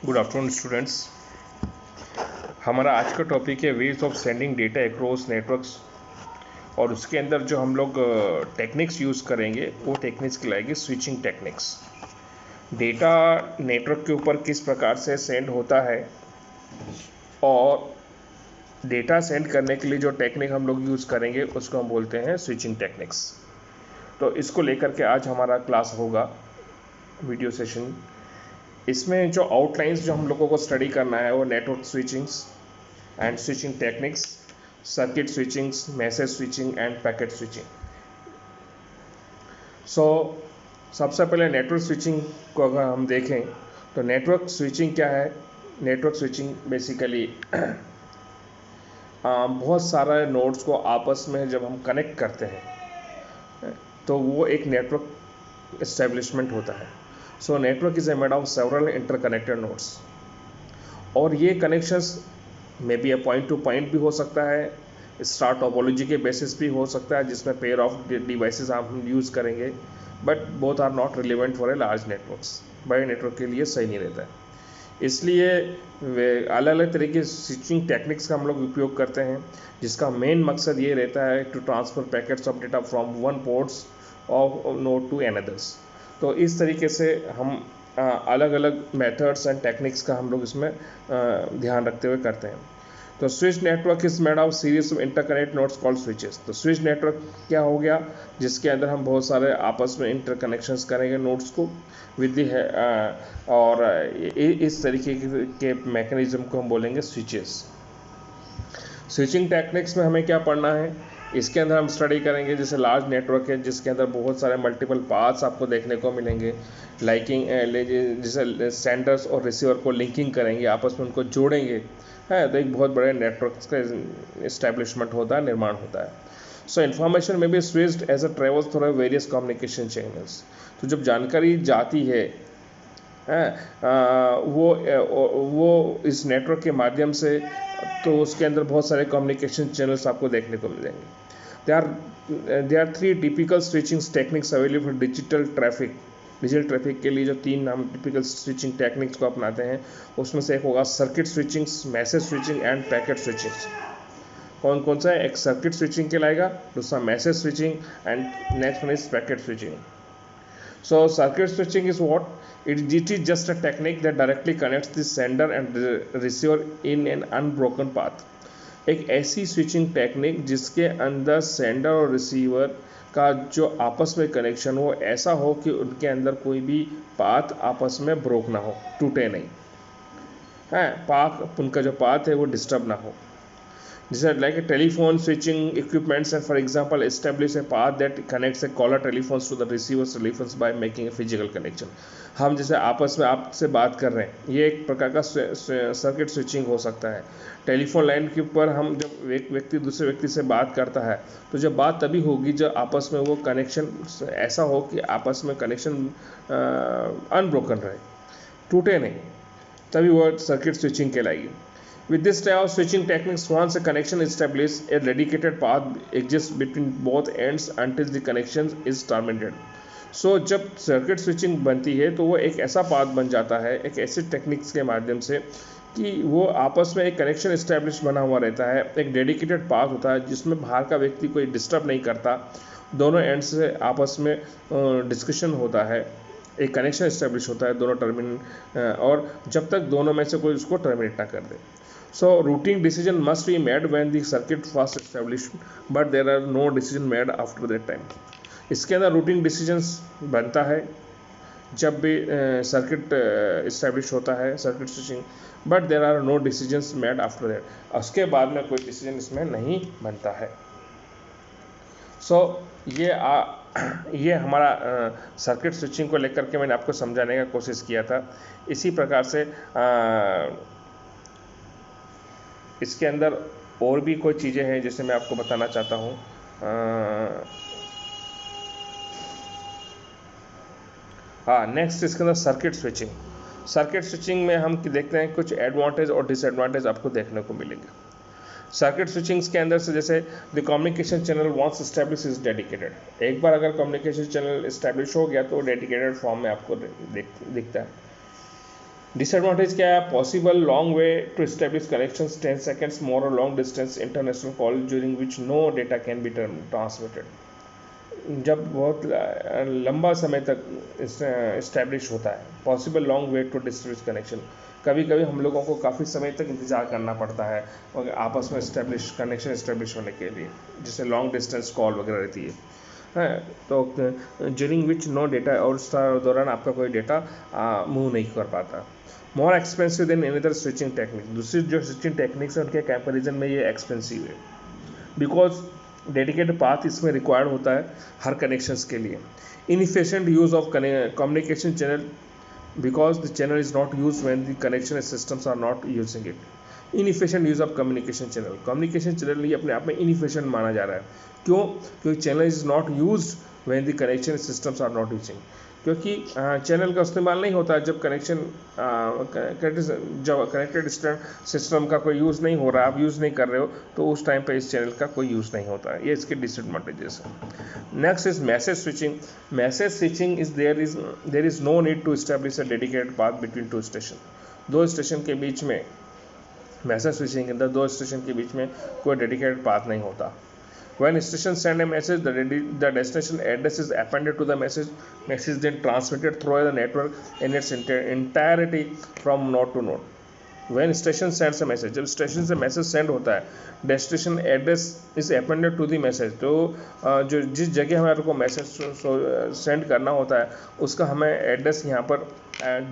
Good afternoon students. हमारा आज का टॉपिक है ways of sending data across networks, और उसके अंदर जो हम लोग टेक्निक्स यूज़ करेंगे वो टेक्निक्स कहलाएगी स्विचिंग टेक्निक्स। डेटा नेटवर्क के ऊपर किस प्रकार से सेंड होता है और डेटा सेंड करने के लिए जो टेक्निक हम लोग यूज़ करेंगे उसको हम बोलते हैं स्विचिंग टेक्निक्स। तो इसको लेकर के आज हमारा क्लास होगा, वीडियो सेशन। इसमें जो आउटलाइंस जो हम लोगों को स्टडी करना है वो network switchings and switching techniques, circuit switchings, message switching and packet switching. So सबसे पहले नेटवर्क स्विचिंग को अगर हम देखें तो नेटवर्क स्विचिंग क्या है। नेटवर्क स्विचिंग बेसिकली बहुत सारे नोड्स को आपस में जब हम कनेक्ट करते हैं तो वो एक नेटवर्क एस्टेब्लिशमेंट होता है। So network is a made of several interconnected nodes, और ये connections may be A point two point भी हो सकता है, स्टार टोपोलॉजी के बेसिस भी हो सकता है जिसमें पेयर ऑफ डिवाइसेस हम यूज़ करेंगे, but both are not relevant for a large networks. बड़े नेटवर्क के लिए सही नहीं रहता है, इसलिए अलग अलग तरह के स्विचिंग टेक्निक्स का हम लोग उपयोग करते हैं, जिसका मेन मकसद ये रहता है to transfer packets of data from one ports of node to anothers. तो इस तरीके से हम अलग अलग मेथड्स एंड टेक्निक्स का हम लोग इसमें ध्यान रखते हुए करते हैं। तो switch network is made of series of interconnect nodes called switches. तो स्विच नेटवर्क क्या हो गया, जिसके अंदर हम बहुत सारे आपस में इंटरकनेक्शंस करेंगे नोड्स को विद दी है, और इस तरीके के मैकेनिज्म को हम बोलेंगे स्विचेस। स्विचिंग टेक्निक्स में हमें क्या पढ़ना है, इसके अंदर हम स्टडी करेंगे जैसे लार्ज नेटवर्क है जिसके अंदर बहुत सारे मल्टीपल पाथ्स आपको देखने को मिलेंगे, जैसे सेंडर्स और रिसीवर को लिंकिंग करेंगे, आपस में उनको जोड़ेंगे, है तो एक बहुत बड़े नेटवर्क का इस्टेब्लिशमेंट होता है, निर्माण होता है। सो इन्फॉर्मेशन में be switched as a travels through various communication channels. तो जब जानकारी जाती है वो इस नेटवर्क के माध्यम से, तो उसके अंदर बहुत सारे कम्युनिकेशन चैनल्स आपको देखने को मिलेंगे। They are three typical switching techniques available for digital traffic. Digital traffic के लिए जो तीन हम टिपिकल स्विचिंग टेक्निक्स को अपनाते हैं उसमें से एक होगा circuit switchings, message switching and packet switchings. कौन कौन सा है, एक सर्किट स्विचिंग कहलाएगा, दूसरा message switching and next one is packet switching. So circuit switching is what? It is just a technique that directly connects the sender and the receiver in an unbroken path. एक ऐसी switching technique जिसके अंदर sender और receiver का जो आपस में connection हो ऐसा हो कि उनके अंदर कोई भी पाथ आपस में ब्रोक ना हो, टूटे नहीं है, उनका जो पाथ है वो डिस्टर्ब ना हो। जैसे like a telephone switching equipments and for example establish a path that connects a caller telephones to the receiver's telephones by making a physical connection। हम जैसे आपस में आपसे बात कर रहे हैं, ये एक प्रकार का सर्किट स्विचिंग हो सकता है। टेलीफोन लाइन के ऊपर हम जब एक व्यक्ति दूसरे व्यक्ति से बात करता है तो जब बात तभी होगी जब आपस में वो कनेक्शन ऐसा हो कि आपस में कनेक्शन अनब्रोकन रहे, टूटे नहीं, तभी वो सर्किट स्विचिंग कहलाएगी। With this type of switching techniques, once a connection is established, a dedicated path exists between both ends until the connection is terminated. So जब सर्किट स्विचिंग बनती है तो वो एक ऐसा पाथ बन जाता है, एक ऐसे टेक्निक्स के माध्यम से कि वो आपस में एक कनेक्शन इस्टेब्लिश बना हुआ रहता है, एक डेडिकेटेड पाथ होता है जिसमें बाहर का व्यक्ति कोई डिस्टर्ब नहीं करता, दोनों एंड से आपस में डिस्कशन होता है, एक कनेक्शन इस्टेब्लिश होता है दोनों टर्मिनल, और जब तक दोनों में से कोई उसको टर्मिनेट ना कर दे। So routing decision must be made when the circuit was established, but there are no decision made after that time. इसके अंदर रूटिंग डिसीजंस बनता है जब भी सर्किट इस्टेब्लिश होता है, circuit switching, but there are no decisions made after that. उसके बाद में कोई डिसीजन इसमें नहीं बनता है। सो ये हमारा सर्किट स्विचिंग को लेकर के मैंने आपको समझाने का कोशिश किया था। इसी प्रकार से इसके अंदर और भी कोई चीज़ें हैं जिसे मैं आपको बताना चाहता हूँ। नेक्स्ट इसके अंदर सर्किट स्विचिंग। सर्किट स्विचिंग में हम देखते हैं कुछ एडवांटेज और डिसएडवांटेज आपको देखने को मिलेंगे। सर्किट स्विचिंग्स के अंदर से जैसे the communication channel once establish is dedicated. एक बार अगर कम्युनिकेशन चैनल एस्टैब्लिश हो गया तो डेडिकेटेड फॉर्म में आपको दिखता है। डिसएडवांटेज क्या है? Possible long way to establish connections 10 seconds more और long distance international call during which no data can be transmitted. जब बहुत लंबा समय तक इस्टेब्लिश होता है, possible long way to establish connection, कभी कभी हम लोगों को काफ़ी समय तक इंतजार करना पड़ता है आपस में कनेक्शन इस्टेब्लिश होने के लिए, जिससे लॉन्ग डिस्टेंस कॉल वगैरह रहती है। तो ड्यूरिंग विच नो डेटा, और उस दौरान आपका कोई डेटा मूव नहीं कर पाता। More expensive than any other switching technique, दूसरी जो स्विचिंग टेक्निक्स है उनके कंपैरिजन में ये एक्सपेंसिव है, बिकॉज डेडिकेटेड पाथ इसमें रिक्वायर्ड होता है हर कनेक्शंस के लिए। Inefficient use of communication channel, because the channel is not used when the connection systems are not using it. Inefficient use of communication channel, communication channel ये अपने आप में inefficient माना जा रहा है। क्यों? क्योंकि channel is not used when the connection systems are not using, क्योंकि चैनल का इस्तेमाल नहीं होता जब कनेक्टेड सिस्टम का कोई यूज़ नहीं हो रहा, आप यूज़ नहीं कर रहे हो, तो उस टाइम पे इस चैनल का कोई यूज़ नहीं होता है। ये इसके डिसएडवांटेजेस हैं। Next is message switching. Message switching is there is no need to establish a dedicated path between two station. दो स्टेशन के बीच में, मैसेज स्विचिंग के अंदर दो स्टेशन के बीच में कोई डेडिकेटेड पाथ नहीं होता। When station send a message, the destination address is appended to the message then transmitted through the network in its entirety from node to node. When station sends a message, जब station से message send होता है, destination address is appended to the message, तो जो जिस जगह हमारे को मैसेज सेंड करना होता है उसका हमें एड्रेस यहाँ पर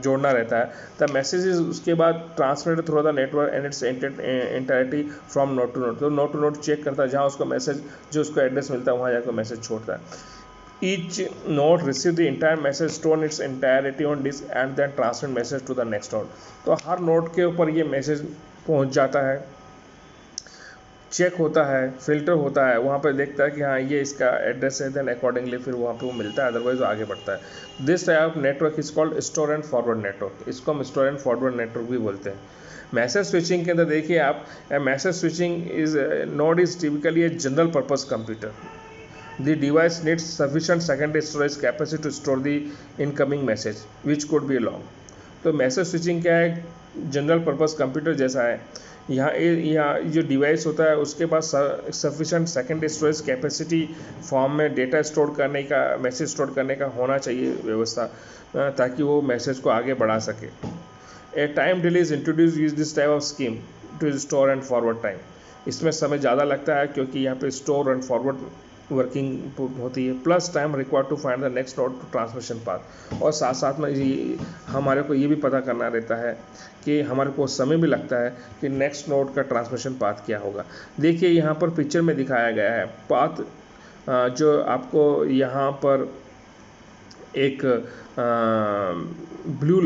जोड़ना रहता है। द मैसेज इज उसके बाद transmitted through the network and its entirety from node to node, तो नोड टू नोड चेक करता है, जहाँ उसको मैसेज जो उसको एड्रेस मिलता है वहाँ जाकर मैसेज छोड़ता है। Each node receive the entire message, store its entirety on disk and then transmit message to the next node. तो हर नोड के ऊपर ये मैसेज पहुंच जाता है, चेक होता है, फिल्टर होता है, वहाँ पर देखता है कि हाँ ये इसका एड्रेस है, देन अकॉर्डिंगली फिर वहाँ पे वो मिलता है, अदरवाइज आगे बढ़ता है। This type of network is called store and forward network, इसको हम स्टोर एंड फॉरवर्ड नेटवर्क भी बोलते हैं। मैसेज स्विचिंग के अंदर देखिए आप, message switching is node is typically a general purpose computer. The device needs sufficient secondary storage capacity to store the incoming message, which could be long. तो message switching क्या है? जनरल पर्पस कंप्यूटर जैसा है। यहाँ जो device होता है उसके पास sufficient secondary storage capacity form में डेटा स्टोर करने का, मैसेज स्टोर करने का होना चाहिए व्यवस्था, ताकि वो मैसेज को आगे बढ़ा सके। A time delay is introduce use this type of scheme to store and forward time. इसमें समय ज़्यादा लगता है क्योंकि यहाँ पे स्टोर एंड फॉरवर्ड वर्किंग होती है, plus time required to find the next node to transmission path, और साथ साथ में हमारे को ये भी पता करना रहता है कि हमारे को समय भी लगता है कि नेक्स्ट नोड का ट्रांसमिशन पाथ क्या होगा। देखिए यहाँ पर पिक्चर में दिखाया गया है पाथ, जो आपको यहाँ पर एक ब्लू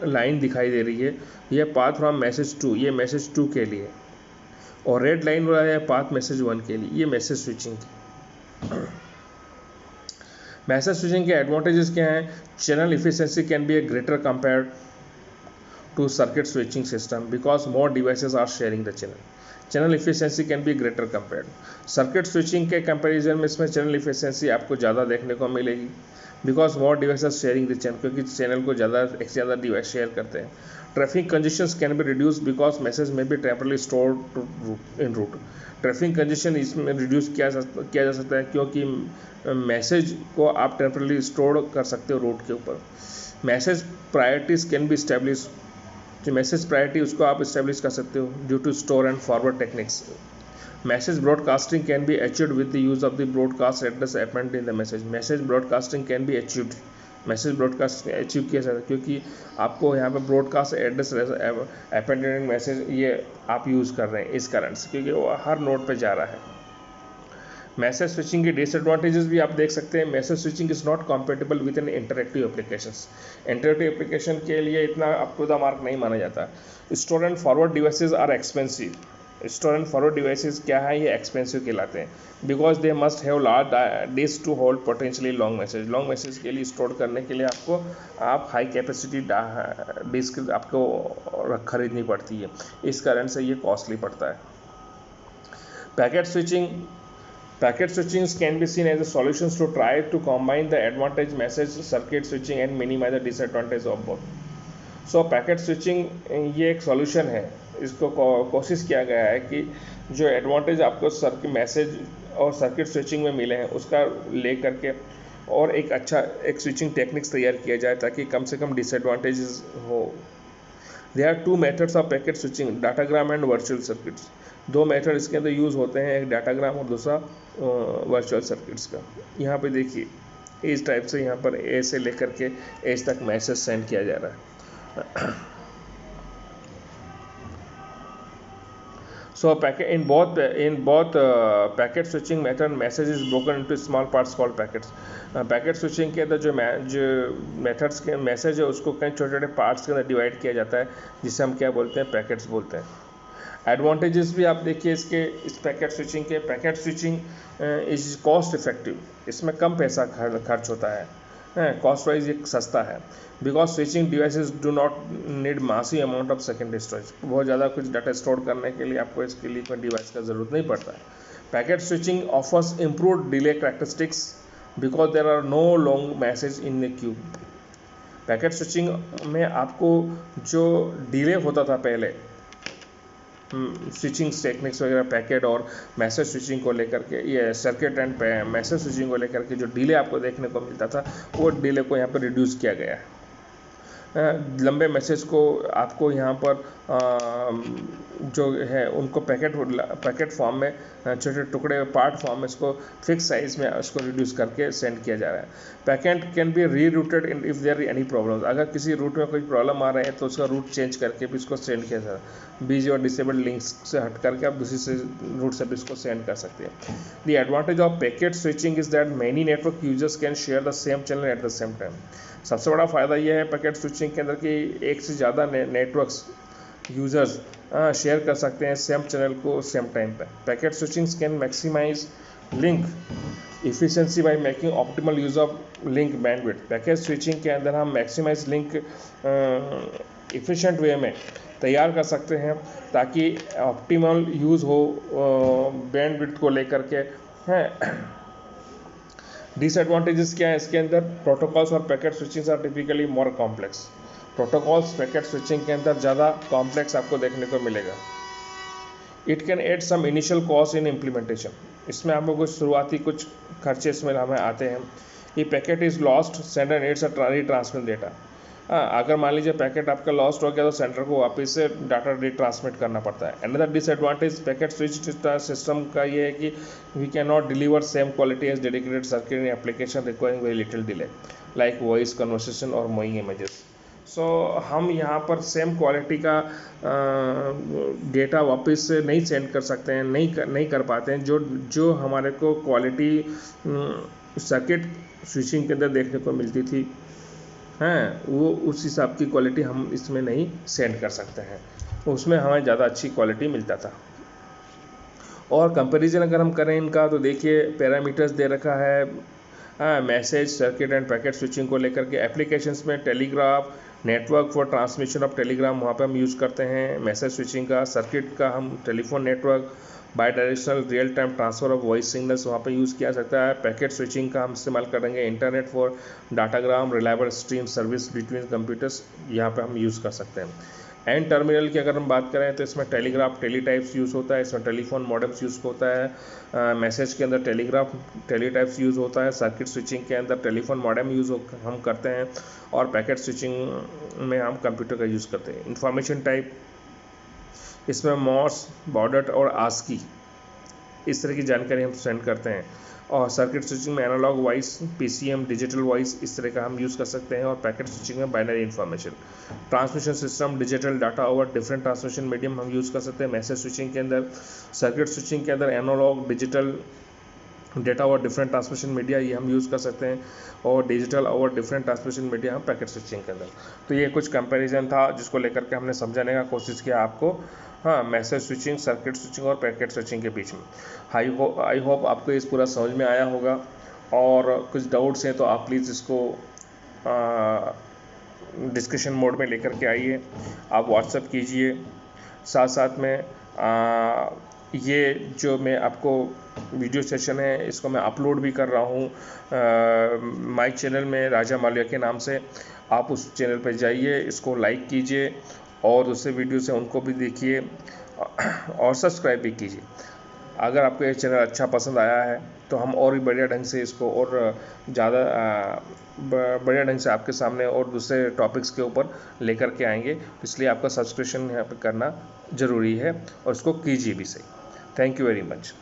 लाइन दिखाई दे रही है, यह पाथ फ्रॉम मैसेज 2, ये मैसेज 2 के लिए, और रेड लाइन वाला है पाथ मैसेज 1 के लिए, ये मैसेज स्विचिंग की। मैसेज स्विचिंग के एडवांटेजेस क्या हैं? Channel efficiency can be a greater compared to circuit switching system because more devices are sharing the channel. Channel efficiency can be greater compared circuit switching के comparison में, इसमें channel efficiency आपको ज़्यादा देखने को मिलेगी, because more devices sharing the channel, क्योंकि channel को एक से ज़्यादा डिवाइस शेयर करते हैं। Traffic congestions can be reduce because message में be temporarily stored in route. Traffic congestion इसमें रिड्यूस किया जा सकता है क्योंकि मैसेज को आप टेम्परली स्टोर कर सकते हो रूट के ऊपर। Message priorities can be establish, जो मैसेज प्रायोरिटी उसको आप इस्टेब्लिश कर सकते हो due to store and forward techniques. Message broadcasting can be achieved with the use of the broadcast address append in the message. Message broadcasting can be achieved, message broadcast achieve किया जाता है क्योंकि आपको यहाँ पे ब्रॉडकास्ट एड्रेस अपेंडेड मैसेज ये आप use कर रहे हैं इस कारण से, क्योंकि वो हर नोड पे जा रहा है। मैसेज स्विचिंग के डिसएडवांटेजेस भी आप देख सकते हैं। Message switching is not compatible with N interactive applications. Interactive application के लिए इतना अप टू द मार्क नहीं माना जाता। Store and forward devices are expensive. Store and forward devices क्या है? ये एक्सपेंसिव कहलाते हैं because they must have large disk to hold potentially long message. Long message के लिए स्टोर करने के लिए आप हाई कैपेसिटी डिस्क आपको खरीदनी पड़ती है, इस कारण से ये कॉस्टली पड़ता है। Packet switchings can be seen as a solutions to try to combine the advantage message circuit switching and minimize the disadvantage of both. So packet switching ये एक सॉल्यूशन है। इसको कोशिश किया गया है कि जो एडवांटेज आपको सर्किट मैसेज और सर्किट स्विचिंग में मिले हैं उसका ले करके और एक अच्छा एक स्विचिंग टेक्निक्स तैयार किया जाए ताकि कम से कम डिसएडवांटेजेस हो। There are two methods of packet switching, datagram and virtual circuits. दो मेथड इसके अंदर यूज़ होते हैं, एक डाटाग्राम और दूसरा वर्चुअल सर्किट्स का। यहाँ पे देखिए इस टाइप से यहाँ पर ए से लेकर के एच तक मैसेज सेंड किया जा रहा है। So in both packet switching method, message is broken into small parts called packets. Packet switching के अंदर जो मेथड्स के मैसेज है उसको कई छोटे छोटे पार्ट्स के अंदर डिवाइड किया जाता है जिसे हम क्या बोलते हैं, पैकेट्स बोलते हैं। एडवांटेजेस भी आप देखिए इसके, इस पैकेट स्विचिंग के, packet switching is cost effective, इसमें कम पैसा खर्च होता है, कॉस्ट वाइज ये सस्ता है। Because switching devices do not need massive amount of secondary storage, बहुत ज़्यादा कुछ डाटा स्टोर करने के लिए आपको इसके लिए कोई डिवाइस का ज़रूरत नहीं पड़ता है। Packet switching offers improved delay characteristics because there are no long message in the queue. Packet switching में आपको जो डिले होता था पहले स्विचिंग टेक्निक्स वगैरह पैकेट और मैसेज स्विचिंग को लेकर के, ये सर्किट एंड मैसेज स्विचिंग को लेकर के जो डिले आपको देखने को मिलता था वो डिले को यहाँ पर रिड्यूस किया गया है। लंबे मैसेज को आपको यहाँ पर जो है उनको पैकेट फॉर्म में छोटे टुकड़े पार्ट फॉर्म में इसको फिक्स साइज में उसको रिड्यूस करके सेंड किया जा रहा है। Packet can be rerouted in if there any problem, अगर किसी रूट में कोई प्रॉब्लम आ रहा है तो उसका रूट चेंज करके भी इसको सेंड किया जा रहा है। बिजी और डिसेबल्ड लिंक्स से हट करके आप दूसरी से रूट से भी इसको सेंड कर सकते हैं। The advantage of packet switching is that many network users can share the same channel at the same time. सबसे बड़ा फ़ायदा यह है पैकेट स्विचिंग के अंदर कि एक से ज़्यादा नेटवर्क्स यूजर्स शेयर कर सकते हैं सेम चैनल को सेम टाइम पर। Packet switching can maximise link efficiency by making optimal use of link bandwidth. Packet switching के अंदर हम मैक्सिमाइज लिंक इफिशिएंट वे में तैयार कर सकते हैं ताकि ऑप्टिमल यूज़ हो बैंडविड्थ को लेकर के हैं। डिसएडवांटेजेस क्या है इसके अंदर, प्रोटोकॉल्स और packet switching are typically more complex. Protocols packet switching के अंदर ज़्यादा कॉम्प्लेक्स आपको देखने को मिलेगा। It can add some initial cost in implementation, इसमें आपको कुछ शुरुआती कुछ खर्चे इसमें हमें आते हैं। ये packet is lost, sender needs a retransmit data. अगर मान लीजिए पैकेट आपका लॉस्ट हो गया तो सेंडर को वापस से डाटा रीट्रांसमिट करना पड़ता है। Another disadvantage packet switch system का ये है कि we can not deliver same quality as dedicated circuit in application requiring very little delay like voice conversation और मूविंग इमेजेस। सो हम यहाँ पर सेम क्वालिटी का डेटा वापस से नहीं सेंड कर सकते हैं, नहीं कर पाते हैं जो हमारे को क्वालिटी सर्किट स्विचिंग के अंदर देखने को मिलती थी, हैं वो उस हिसाब की क्वालिटी हम इसमें नहीं सेंड कर सकते हैं, उसमें हमें ज़्यादा अच्छी क्वालिटी मिलता था। और कंपैरिजन अगर हम करें इनका तो देखिए पैरामीटर्स दे रखा है message circuit and packet switching को लेकर के। एप्लीकेशंस में telegraph network for transmission of Telegram वहाँ पे हम यूज़ करते हैं मैसेज स्विचिंग का। सर्किट का हम telephone network by directional real time transfer of voice signals वहाँ पे यूज़ किया सकता है। पैकेट स्विचिंग का हम इस्तेमाल करेंगे internet for datagram reliable stream service between computers, यहाँ पे हम यूज़ कर सकते हैं। एंड टर्मिनल की अगर हम बात करें तो इसमें टेलीग्राफ टेलीटाइप्स यूज़ होता है, इसमें टेलीफोन मॉडेम्स यूज़ होता है। मैसेज के अंदर टेलीग्राफ टेलीटाइप्स यूज़ होता है। सर्किट स्विचिंग के अंदर टेलीफोन मॉडेम हम करते हैं और पैकेट स्विचिंग में हम कंप्यूटर का यूज़ करते हैं। इंफॉर्मेशन टाइप इसमें मॉर्स बॉर्डर और आस्की इस तरह की जानकारी हम सेंड करते हैं। और सर्किट स्विचिंग में analogue voice PCM digital voice इस तरह का हम यूज़ कर सकते हैं। और पैकेट स्विचिंग में binary information transmission system digital data over different transmission medium हम यूज़ कर सकते हैं मैसेज स्विचिंग के अंदर। सर्किट स्विचिंग के अंदर एनालॉग डिजिटल डेटा और डिफरेंट ट्रांसमिशन मीडिया ये हम यूज़ कर सकते हैं और डिजिटल और डिफरेंट ट्रांसमिशन मीडिया हम पैकेट स्विचिंग के अंदर। तो ये कुछ कंपैरिजन था जिसको लेकर के हमने समझाने का कोशिश किया आपको, हाँ मैसेज स्विचिंग सर्किट स्विचिंग और पैकेट स्विचिंग के बीच में। आई होप आपको इस पूरा समझ में आया होगा और कुछ डाउट्स हैं तो आप प्लीज़ इसको डिस्कशन मोड में लेकर के आइए, आप व्हाट्सएप कीजिए। साथ साथ में ये जो मैं आपको वीडियो सेशन है इसको मैं अपलोड भी कर रहा हूँ माई चैनल में राजा मालविया के नाम से। आप उस चैनल पर जाइए, इसको लाइक कीजिए और दूसरे वीडियो से उनको भी देखिए और सब्सक्राइब भी कीजिए। अगर आपको ये चैनल अच्छा पसंद आया है तो हम और भी बढ़िया ढंग से इसको और ज़्यादा बढ़िया ढंग से आपके सामने और दूसरे टॉपिक्स के ऊपर लेकर के आएंगे। इसलिए आपका सब्सक्रिप्शन यहाँ पर करना ज़रूरी है और इसको कीजिए भी सही। Thank you very much.